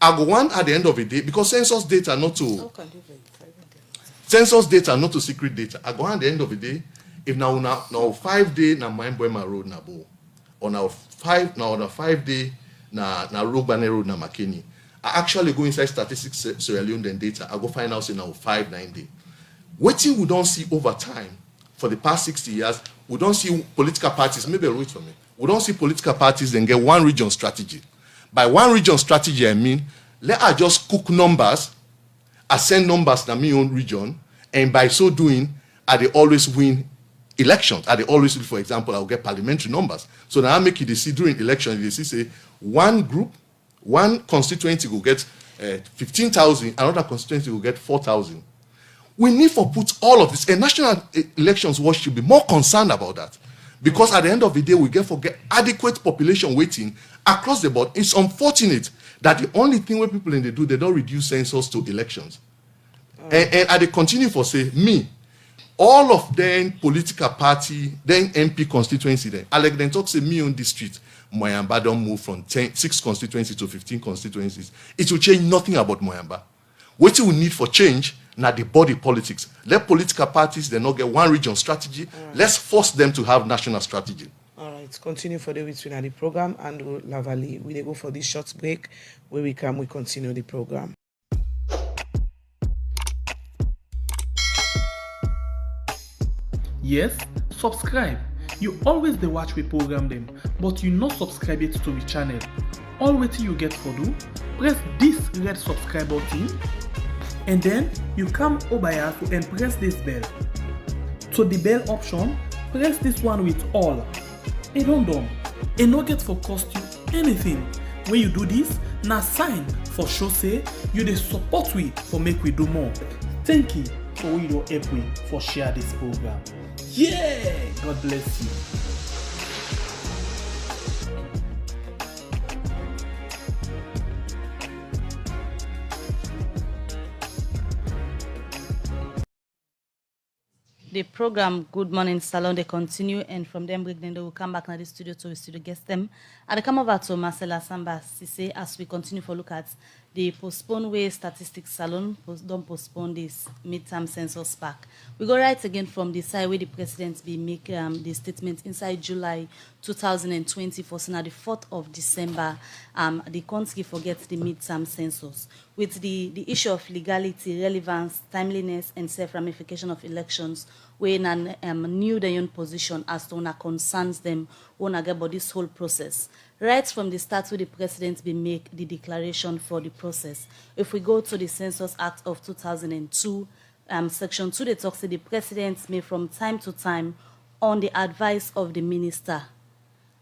I go one at the end of the day, because census data not to secret data. I go on at the end of the day, if now 5 day na Maimboema road na bo, or now 5 day na Rogbane road na Makeni, I actually go inside statistics Sierra Leone then data. I go find out say now 5-9 day. What we don't see over time for the past 60 years, we don't see political parties. Maybe wait for me. We don't see political parties then get one region strategy. By one region strategy, I mean let us just cook numbers, assign numbers to my own region, and by so doing, they always win elections. They always, for example, I'll get parliamentary numbers. So now I make it see during elections, you see say one group, one constituency will get 15,000, another constituency will get 4,000. We need to put all of this, and National Elections Watch should be more concerned about that. Because at the end of the day, we get adequate population weighting across the board. It's unfortunate that the only thing where people in they do, they don't reduce census to elections. And they continue for say, all of them political party, then MP constituency, then Alec then talk say me on this street, Moyamba don't move from 6 constituencies to 15 constituencies. It will change nothing about Moyamba. What we need for change, now the body politics. Let political parties, they not get one region strategy. Right. Let's force them to have national strategy. All right, continue for the week in the program, and Lavali, we go for this short break. Where we continue the program. Yes, subscribe. You always dey watch we program them, but you not subscribe yet to the channel. All wetin you get for do, press this red subscribe button, and then you come over here and press this bell. To the bell option, press this one with all. And done. And no get for cost you anything. When you do this, na sign for show say you dey support we for make we do more. Thank you for we don help we for share this program. Yeah, God bless you. The program Good Morning Salon, they continue, and from them break then they will come back to the studio to guest them. And they come over to Marcella Samba Sise as we continue for look at the postponed way statistics salon don't postpone this midterm census back. We go right again from the side where the president be make the statement inside July 2020 for the 4th of December. The country forgets the midterm census with the issue of legality, relevance, timeliness, and self-ramification of elections. When new their own position as to what concerns them, when about this whole process. Right from the start, where the president be make the declaration for the process. If we go to the Census Act of 2002, Section 2, they talk say the president may from time to time, on the advice of the minister,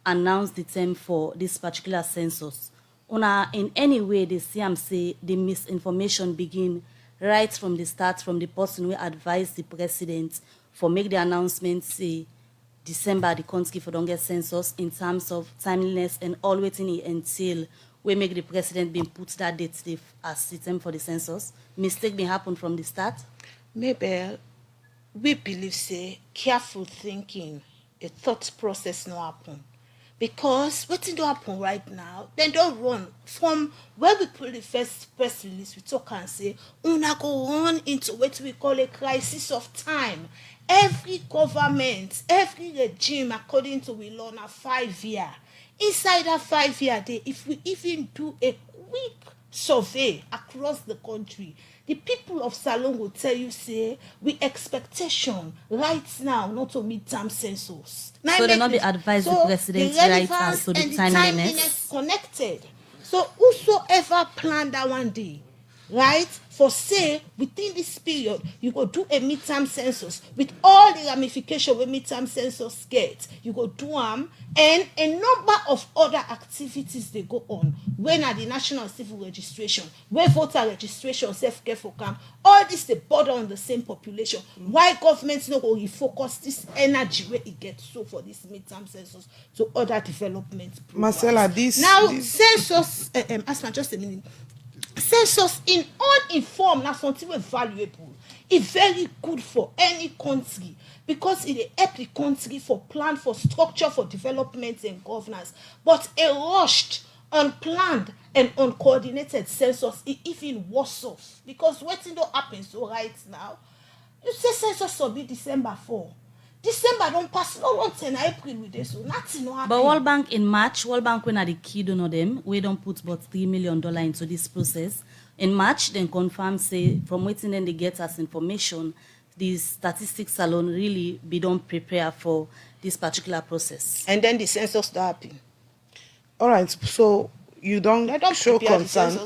announce the term for this particular census. In any way, they say the misinformation begin right from the start, from the person who advised the president for make the announcement say December the country for don't get census in terms of timeliness and all waiting until we make the president being put that date as the term for the census. Mistake may happen from the start. Maybe we believe say careful thinking, a thought process no happen. Because what don't happen right now, they don't run from where we put the first press release. We talk and say, una go on into what we call a crisis of time. Every government, every regime, according to we learn a 5 year. Inside that 5 year day, if we even do a quick survey across the country, the people of Salon will tell you, say, we expectation right now, not to midterm census. Now so they not be advised the president's rights as to the timeliness connected. So whosoever planned that one day, right? For say within this period, you go do a midterm census with all the ramification wey midterm census get. You go do am, and a number of other activities dey go on wey na the national civil registration, wey voter registration sef get for camp. All this dey border on the same population. Why government no go refocus this energy wey e get so for this midterm census to other development programs? Marcella, this Census, Asma, just a minute. Census in uninformed na something wey valuable. E very good for any country because it dey help the country for plan, for structure, for development and governance. But a rushed, unplanned and uncoordinated census is even worse off because wetin don happen so right now. You say census will be December 4. December don't pass, no one 10 April with this, so nothing no happen. But World Bank in March, World Bank when are the key donor them, we don't put about $3 million into this process. In March, then confirm say from waiting then they get us information, the statistics alone really be don't prepare for this particular process. And then the census don't happen. All right, so you don't show concern.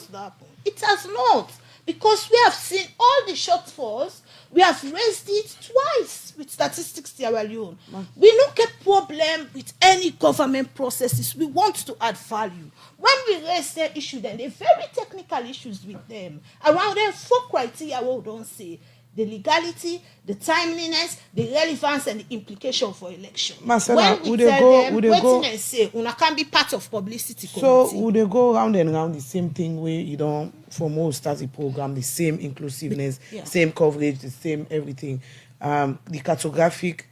It has not, because we have seen all the shortfalls. We have raised it twice with statistics Sierra Leone. We don't get problem with any government processes. We want to add value. When we raise their issue, then they're very technical issues with them. Around them, 4 criteria we don't say. The legality, the timeliness, the relevance, and the implication for election. Marcella, when we tell them, waiting and say, una can be part of publicity committee. So would they go round and round the same thing where you don't, for most start the program, the same inclusiveness, same coverage, the same everything. The cartographic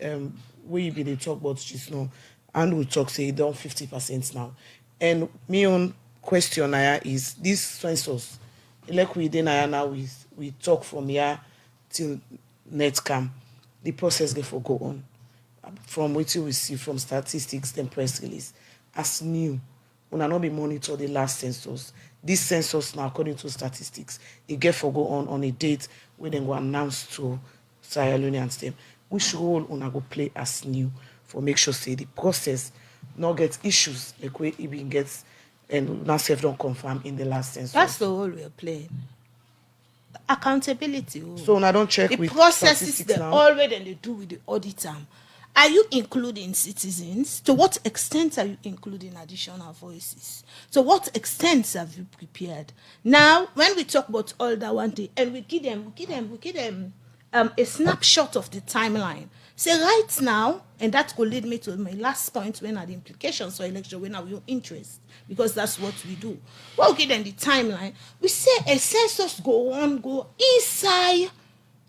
where you be they talk about just now, and we'll talk say down 50% now. And my own question is this census, like we did now we talk from here till netcam, the process therefore go on. From what you will see from statistics, then press release. As new, when I not be monitor the last census. This census now, according to statistics, it get for go on a date where they go announce to Sierra Leoneans them. Which role una go play as new for make sure say the process not get issues like way it been gets and now self don't confirm in the last census. That's the role we are playing. Accountability. So now don't check the with processes they now. already they do with the auditor. Are you including citizens? To what extent are you including additional voices? To what extent have you prepared? Now, when we talk about all that one day, and we give them a snapshot of the timeline. Say right now, and that could lead me to my last point when are the implications for election, when are your interest, because that's what we do. Well, okay, then the timeline, we say a census go inside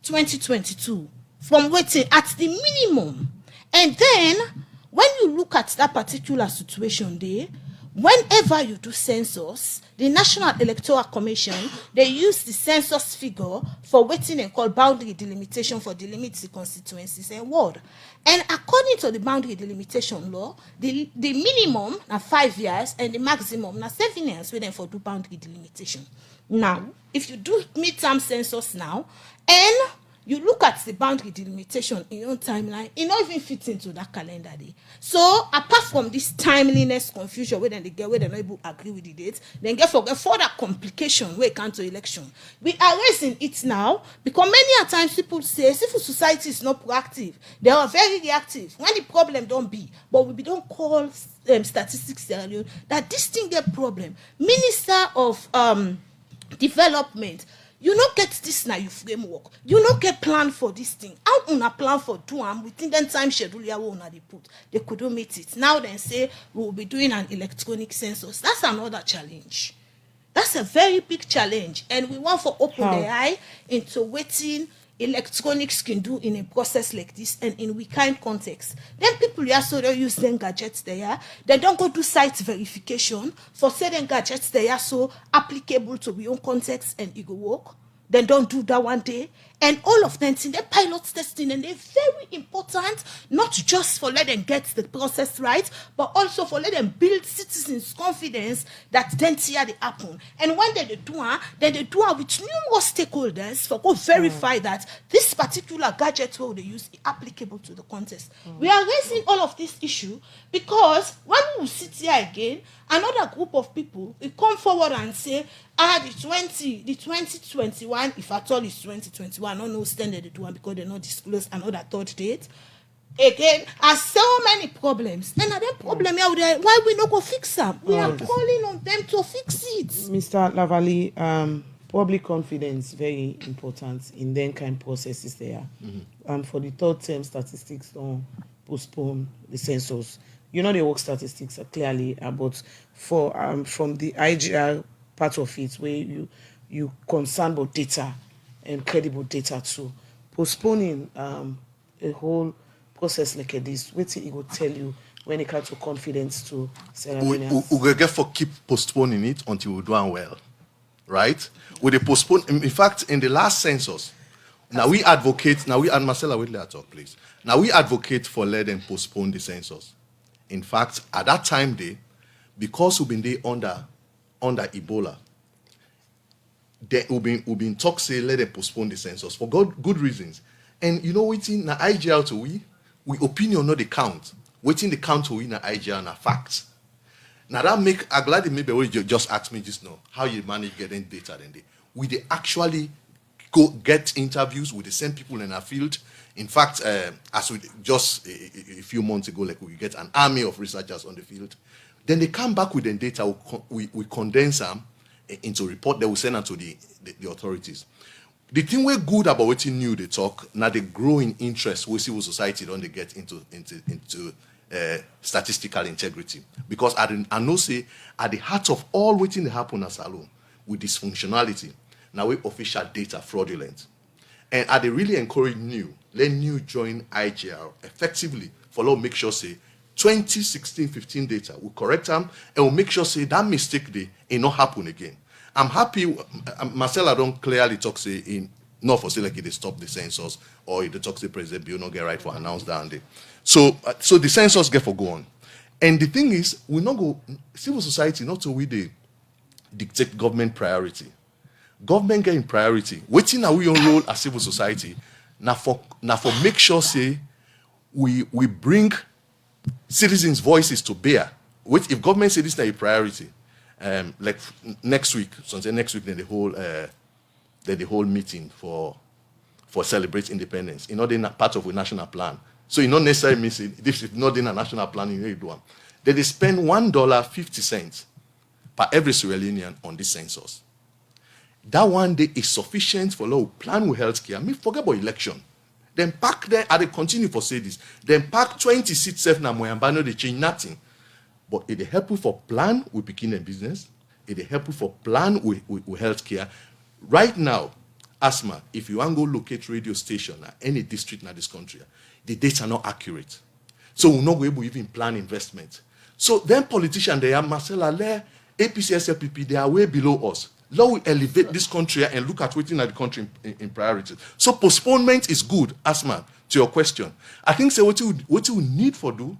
2022 from waiting at the minimum. And then when you look at that particular situation there, whenever you do census, the National Electoral Commission, they use the census figure for waiting and call boundary delimitation for delimit the constituencies and ward. And according to the boundary delimitation law, the minimum na 5 years and the maximum na 7 years waiting for do boundary delimitation. Now, if you do midterm census now, and you look at the boundary delimitation in your own timeline, it not even fits into that calendar day. So apart from this timeliness confusion where then they get where they're not able to agree with the date, then get further complication where it comes to election. We are raising it now because many a times people say civil society is not proactive. They are very reactive. When the problem don't be, but we don't call statistics that this thing get problem. Minister of development, you not get this now, you framework. You not get plan for this thing. How una plan for do am within that time schedule ya una they put. They couldn't meet it. Now then say we will be doing an electronic census. That's another challenge. That's a very big challenge. And we want to open the eye into waiting electronics can do in a process like this and in we kind context. Then people also don't use them gadgets there. They don't go do site verification for certain gadgets they are so applicable to your own context and it go work. Then don't do that one day. And all of them in their pilot testing, and they're very important, not just for let them get the process right, but also for let them build citizens' confidence that then see how they happen. And when they do it with numerous stakeholders for go verify that this particular gadget will they use is applicable to the context. We are raising all of this issue because when we sit here again, another group of people will come forward and say, the 2021, if at all it's 2021, no standard it one because they not disclose another third date. Again, are so many problems. And another problem out there, why we not go fix them? We are calling on them to fix it. Mr. Lavali, public confidence very important in then kind processes there. For the third term, statistics don't postpone the census. You know the work statistics are clearly, but for from the IGR part of it, where you concerned about data and credible data too, postponing a whole process like this, what it will tell you when it comes to confidence to Sarah. We get for keep postponing it until we do well, right? With the postpone, in fact, in the last census, now we advocate. Marcella, wait, let talk, please. Now we advocate for let them postpone the census. In fact, at that time, because we've been there under Ebola, we've been talk say let them postpone the census for good reasons. And you know waiting na IGL to we opinion not the count. Waiting the count to we na IGL na facts. Now that make I'm glad maybe what you just asked me just now how you manage getting data then we they actually go get interviews with the same people in our field. In fact, as we just a few months ago, like we get an army of researchers on the field, then they come back with the data. We condense them into a report that we send them to the authorities. The thing we're good about what new they talk now the growing interest we civil society don't they get into statistical integrity because I know say at the heart of all waiting to happen as alone with dysfunctionality now we official data fraudulent and they really encourage let new join IGR effectively follow make sure say 2016-15 data will correct them and will make sure say that mistake it not happen again. I'm happy Marcella don't clearly talk say in not for say like they stop the census or the talk say president bill not get right for announce down there. So the census get for go on. And the thing is we not go civil society not so we they dictate government priority. Government getting priority. Waiting now we on role as civil society. Now for make sure say we bring citizens' voices to bear. Wait, if government say this is a priority, like next week, then the whole meeting for celebrate independence. You know, they're not part of a national plan. So you not necessarily miss it. This is not in a national plan, you know you do one. Then they spend $1.50 per every Sierra Leonean on this census. That one day is sufficient for law plan with healthcare. I mean, forget about election. Then pack there, and they continue for say this. Then pack 20 seats safe now, Moyambano, they change nothing. But it help you for plan with beginning business. It help you for plan with healthcare. Right now, asthma, if you want to go locate radio station at any district in this country, the data are not accurate. So we're not able to even plan investment. So then politicians, they are Marcella, APC, SLPP, they are way below us. Now we elevate this country and look at waiting at the country in priorities. So postponement is good, Asma, to your question. I think say what you need for do,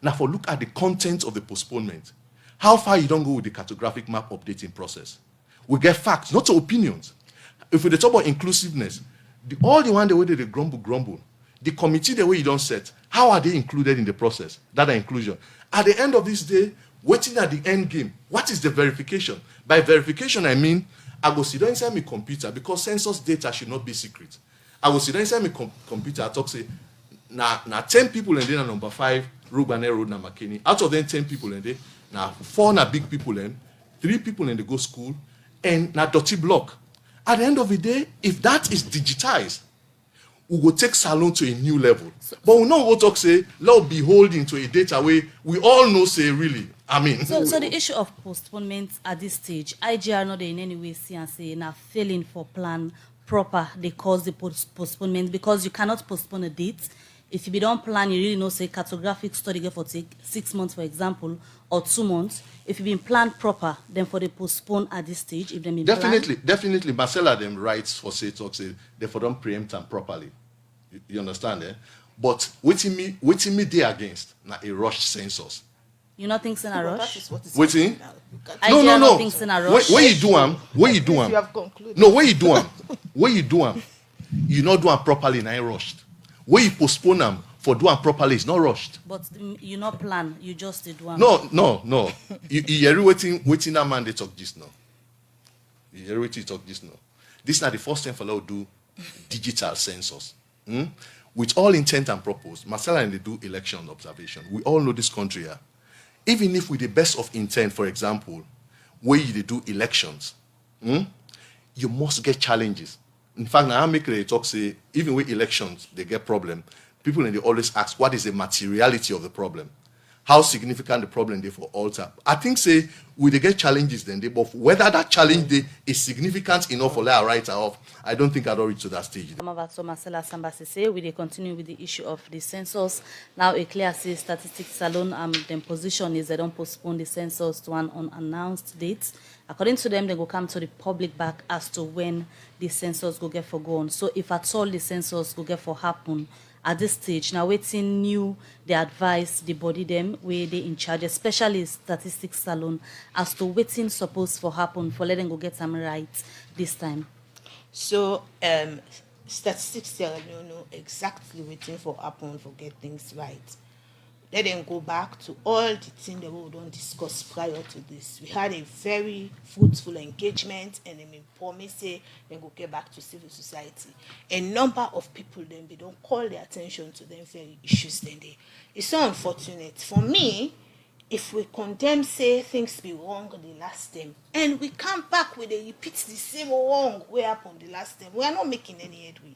now for look at the content of the postponement. How far you don't go with the cartographic map updating process. We get facts, not opinions. If we talk about inclusiveness, all the one the way they grumble, the committee the way you don't set, how are they included in the process? That inclusion. At the end of this day, waiting at the end game, what is the verification? By verification, I mean, I go sit down inside my computer because census data should not be secret. I go sit down inside my computer, I talk say, now 10 people and then number 5, Rubane Road, na McKinney. Out of them 10 people and then, now 4 na big people and 3 people and they go school, and na dirty block. At the end of the day, if that is digitized, we will take Salon to a new level. But we know what talk say, let be holding to a data where we all know say really. I mean. So the issue of postponement at this stage, IGR not in any way see and say now failing for plan proper they cause the postponement because you cannot postpone a date. If you don't plan, you really know say cartographic study get for take 6 months, for example, or 2 months. If you've been planned proper, then for the postpone at this stage, if them definitely, Marcella them writes for say talk say they for don't preempt them properly. You understand, eh? But waiting me there against now a rush census. You not think it's in a rush? Waiting? No. Thinks in a rush. Where you do them? Where you do them? You have concluded. No, where you do them? Where you do them? You not do them properly, now rushed. Where you postpone them for do them properly, it's not rushed. But you not plan, you just did one. No. You waiting that man they talk just now. You hear what you talk this now. This is not the first time for law do digital census. With all intent and purpose, Marcella and they do election observation. We all know this country here. Even if with the best of intent, for example, where they do elections, you must get challenges. In fact, now I make a talk say, even with elections, they get problem. People and they always ask, what is the materiality of the problem? How significant the problem they for alter? I think say we they get challenges then they, but whether that challenge they is significant enough for let write off, I don't think I'd reach to that stage. Marcella Sambasi say we continue with the issue of the census. Now a clear say statistics alone their position is they don't postpone the census to an unannounced date. According to them, they go come to the public back as to when the census go get for go on. So if at all the census go get for happen at this stage, now waiting new, they advise the body them where they in charge, especially statistics salon, as to waiting supposed for happen for letting go get some right this time. So statistics tell you know exactly waiting for happen for get things right. Let them go back to all the things that we don't discuss prior to this. We had a very fruitful engagement, and they promise say they go get back to civil society. A number of people then they don't call their attention to them very issues then they. It's so unfortunate. For me, if we condemn say things be wrong the last time, and we come back with a repeat the same wrong way happened the last time, we are not making any headway.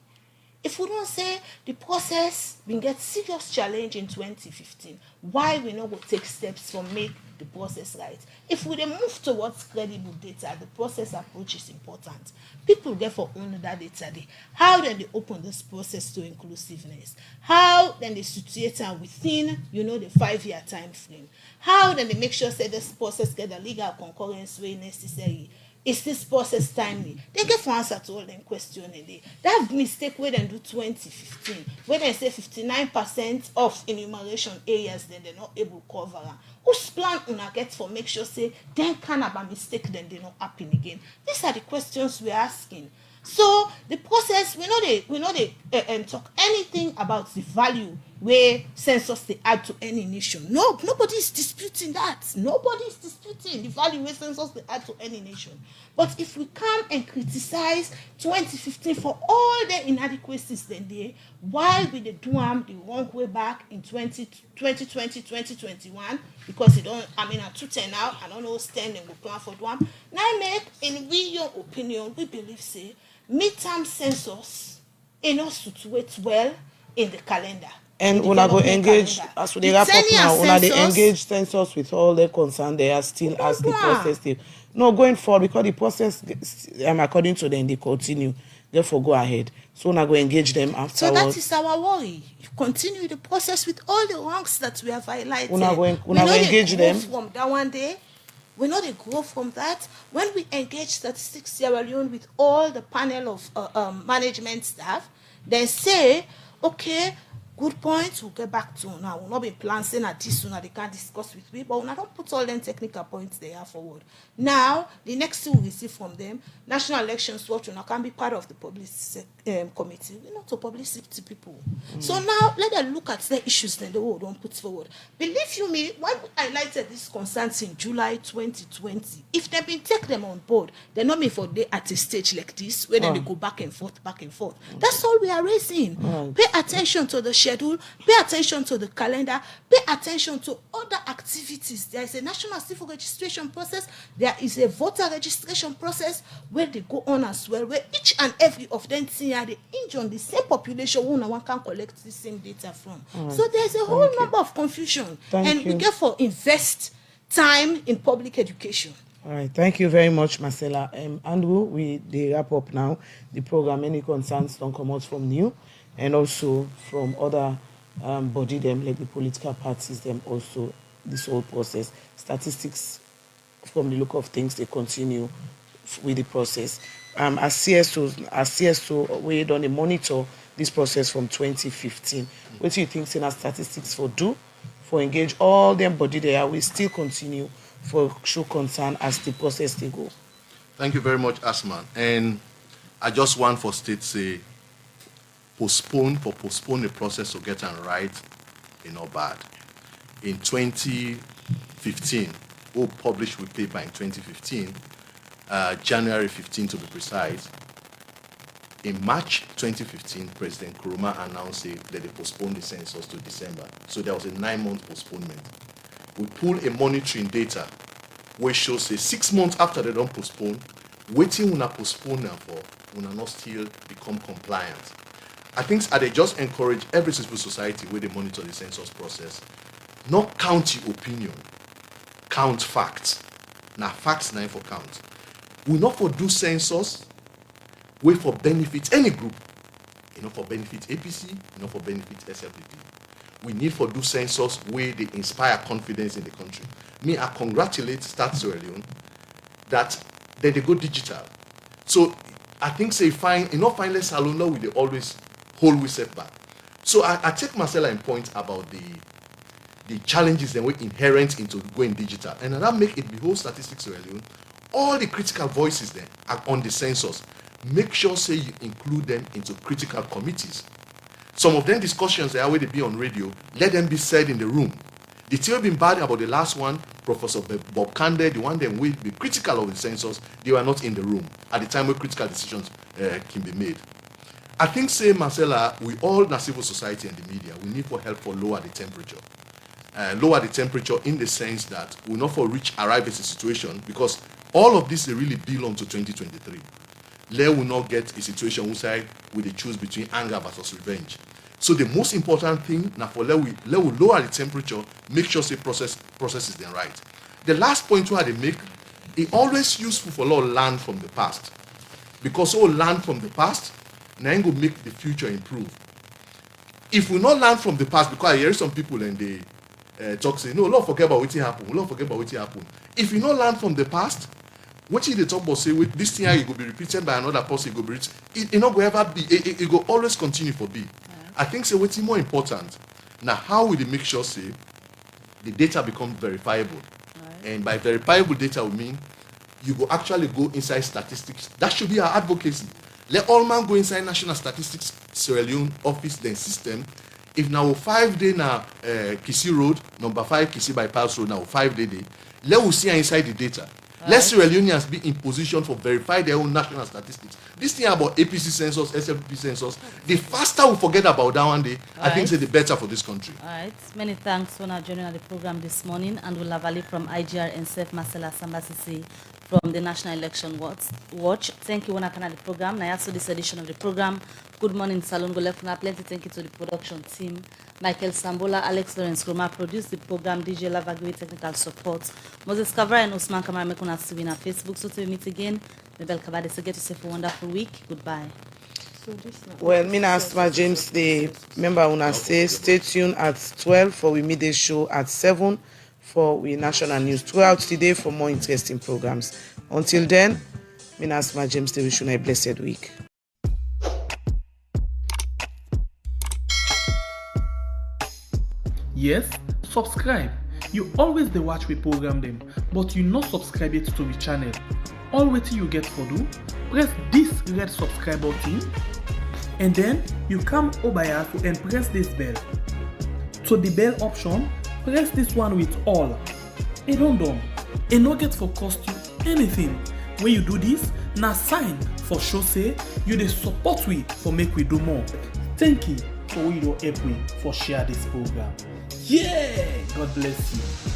If we don't say the process been get serious challenge in 2015, why we not go take steps for make the process right? If we then move towards credible data, the process approach is important. People therefore own that data. How then they open this process to inclusiveness? How then they situate it within the 5-year time frame? How then they make sure say this process get the legal concurrence where necessary? Is this process timely? They get for answer to all them questions. That mistake where they do 2015, where they say 59% of enumeration areas then they're not able to cover. Whose plan una get for make sure say then can have a mistake then they not happen again? These are the questions we're asking. So the process, we know they talk anything about the value where census they add to any nation. No, nobody is disputing that. Nobody is disputing the value where census they add to any nation. But if we come and criticize 2015 for all the inadequacies then there, why we they do them the wrong way back in 2020, 2021, because it don't, I 210 now, I don't know stand and go plan for one. Now make in your opinion, we believe say midterm census not situate well in the calendar. And when I go engage, as we wrap up now, when they engage census with all their concern, they are still as the process. No, going forward, because the process, according to them, they continue. Therefore, go ahead. So when I go engage them afterwards. So that is our worry. You continue the process with all the wrongs that we have highlighted. When I go engage them. From that one day, we know they grow from that. When we engage Statistics Sierra Leone with all the panel of management staff, they say, okay, good points, we'll get back to now. We'll not be planning at this soon, they can't discuss with me, but we don't put all them technical points they have forward. Now, the next thing we receive from them, National Elections Watch can be part of the publicity committee. We not to publicity people. So now, let them look at the issues that the world don't put forward. Believe you me, when we highlighted these concerns in July 2020, if they been take them on board, they're not made for they at a stage like this, where then they go back and forth. That's all we are raising. Pay attention to the schedule, pay attention to the calendar, pay attention to other activities. There is a national civil registration process, there is a voter registration process where they go on as well, where each and every of them see they inch on the same population who no one can collect the same data from. So there's a whole number of confusion. We get for invest time in public education. All right, thank you very much, Marcella. Andrew, they wrap up now the program. Any concerns don't come out from you, and also from other body them, like the political parties them also, this whole process. Statistics, from the look of things, they continue with the process. As CSO, we don't monitor this process from 2015. What do you think Senate statistics for engage all them body there? We still continue for show concern as the process they go. Thank you very much, Asman. And I just want for state say postpone the process to get and right not bad. In 2015, who published with paper in 2015, January 15 to be precise, in March 2015, President Nkrumah announced that they postponed the census to December. So there was a 9-month postponement. We pull a monitoring data which shows 6 months after they don't postpone, waiting una postpone them for, una not still become compliant. I think they just encourage every civil society where they monitor the census process, not count your opinion, count facts. Now facts now for count. We not for do census, wait for benefit any group. You know for benefit APC, you know for benefit SLPP. We need for do census where they inspire confidence in the country. Me, I congratulate Start Sierra Leone that they go digital. So I think say fine, finally salon law we they always hold we setback. So I take Marcella in point about the challenges that were inherent into going digital. And that make it behold Statistics Sierra Leone, all the critical voices there are on the census. Make sure say you include them into critical committees. Some of them discussions they already be on radio, let them be said in the room. The thing been bad about the last one, Professor Bob Kande, the one that will be critical of the census, they were not in the room at the time where critical decisions can be made. I think, say, Marcella, we all in civil society and the media, we need for help for lower the temperature. Lower the temperature in the sense that we not for arrive at a situation, because all of this they really belong to 2023. Let will not get a situation where we choose between anger versus revenge. So the most important thing now for let we lower the temperature, make sure say process is then right. The last point where they make, it always useful for law learn from the past. Because all learn from the past, now go make the future improve. If we not learn from the past, because I hear some people and they talk say, no, Lord forget about what happened, Lord forget about what happened. If you not learn from the past, what they talk about say with this thing it will be repeated by another person, it will be it not go ever be, it will always continue for be. I think say what's more important. Now how will they make sure say the data become verifiable? And by verifiable data we mean you go actually go inside statistics. That should be our advocacy. Let all man go inside National Statistics Sierra Leone office then system. If now 5 day now Kisi Road, number 5 Kisi Bypass Road now 5 day, let us see inside the data. Let Sierra Leoneans be in position for verify their own national statistics. This thing about APC census, SLPP census, the faster we forget about that one day, I think say the better for this country. All right. Many thanks for joining on the program this morning. And we'll have from IGR and Sef Marcella Sambasisi from the National Election Watch. Thank you, Wana Kana, the program. Now, also this edition of the program. Good morning, Salon Golefuna. Plenty thank you to the production team. Michael Sambola, Alex Lawrence Roma produced the program. DJ Lavagui technical support. Moses Kavra and Usman Kamara Mekuna see in our Facebook. So till we meet again, Mabel Kabade, so get yourself a wonderful week. Goodbye. Well, Mina Asma James, the member una say stay tuned at 12 for we midday show at 7 for we national news throughout the day for more interesting programs. Until then, Mina Asma James, they wish you a blessed week. Yes, subscribe. You always dey watch we program them, but you not subscribe yet to the channel. All wetin you get for do, press this red subscribe button, and then you come over here and press this bell. To the bell option, press this one with all. It don't done. It no get for cost you anything. When you do this, na sign for show say you dey support we for make we do more. Thank you for we don help we for share this program. Yeah, God bless you.